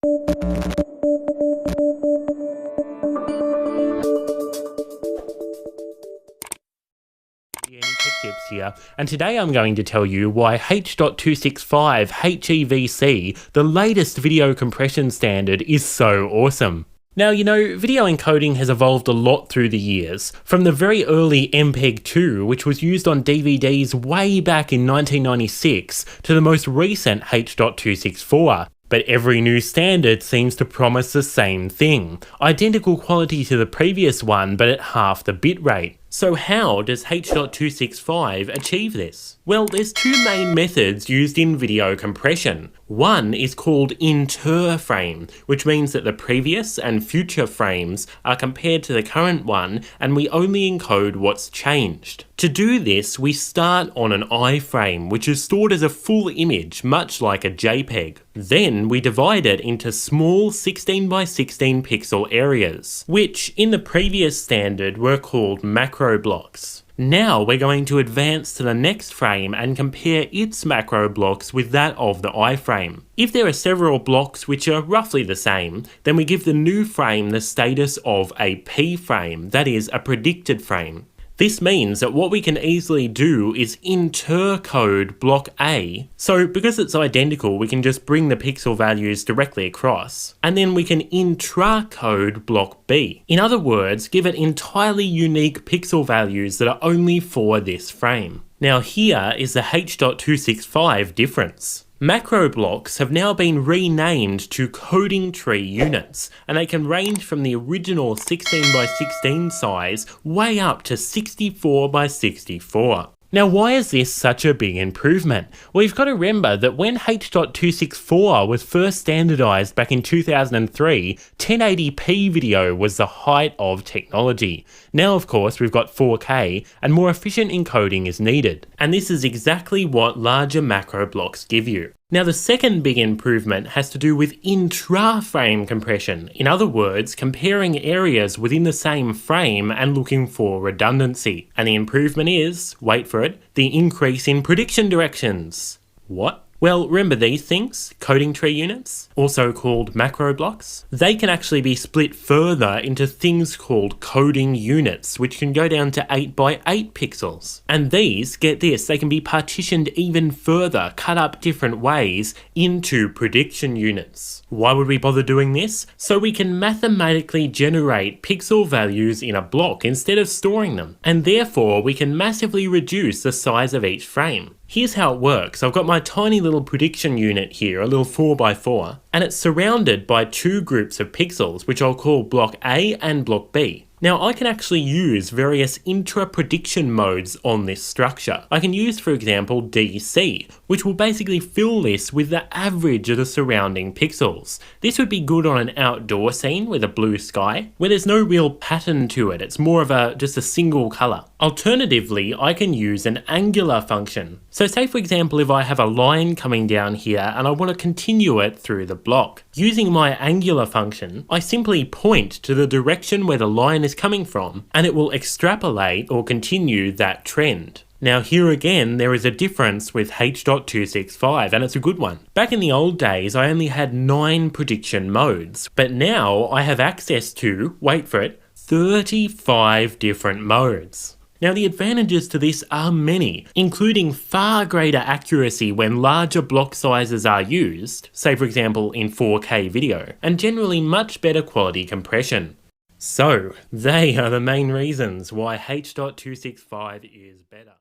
Tech Tips here, and today I'm going to tell you why H.265 HEVC, the latest video compression standard, is so awesome. Now, you know, video encoding has evolved a lot through the years, from the very early MPEG-2, which was used on DVDs way back in 1996, to the most recent H.264. But every new standard seems to promise the same thing: identical quality to the previous one, but at half the bitrate. So how does H.265 achieve this? Well, there's two main methods used in video compression. One is called inter-frame, which means that the previous and future frames are compared to the current one, and we only encode what's changed. To do this, we start on an iframe, which is stored as a full image, much like a JPEG. Then we divide it into small 16 by 16 pixel areas, which in the previous standard were called macroblocks. Now we're going to advance to the next frame and compare its macro blocks with that of the iframe. If there are several blocks which are roughly the same, then we give the new frame the status of a P frame, that is, a predicted frame. This means that what we can easily do is intercode block A. So because it's identical, we can just bring the pixel values directly across. And then we can intracode block B. In other words, give it entirely unique pixel values that are only for this frame. Now here is the H.265 difference. Macro blocks have now been renamed to coding tree units, and they can range from the original 16 by 16 size way up to 64 by 64. Now, why is this such a big improvement? Well, you've got to remember that when H.264 was first standardized back in 2003, 1080p video was the height of technology. Now, of course, we've got 4K, and more efficient encoding is needed. And this is exactly what larger macro blocks give you. Now, the second big improvement has to do with intra-frame compression. In other words, comparing areas within the same frame and looking for redundancy. And the improvement is, wait for it, the increase in prediction directions. What? Well, remember these things, coding tree units, also called macro blocks? They can actually be split further into things called coding units, which can go down to 8 by 8 pixels. And these, get this, they can be partitioned even further, cut up different ways, into prediction units. Why would we bother doing this? So we can mathematically generate pixel values in a block instead of storing them. And therefore, we can massively reduce the size of each frame. Here's how it works. I've got my tiny little prediction unit here, a little 4x4, and it's surrounded by two groups of pixels, which I'll call block A and block B. Now, I can actually use various intra-prediction modes on this structure. I can use, for example, DC, which will basically fill this with the average of the surrounding pixels. This would be good on an outdoor scene with a blue sky, where there's no real pattern to it. It's more of just a single color. Alternatively, I can use an angular function. So say, for example, if I have a line coming down here and I want to continue it through the block. Using my angular function, I simply point to the direction where the line is coming from, and it will extrapolate or continue that trend. Now here again, there is a difference with H.265, and it's a good one. Back in the old days, I only had 9 prediction modes, but now I have access to, wait for it, 35 different modes. Now the advantages to this are many, including far greater accuracy when larger block sizes are used, say for example in 4K video, and generally much better quality compression. So, they are the main reasons why H.265 is better.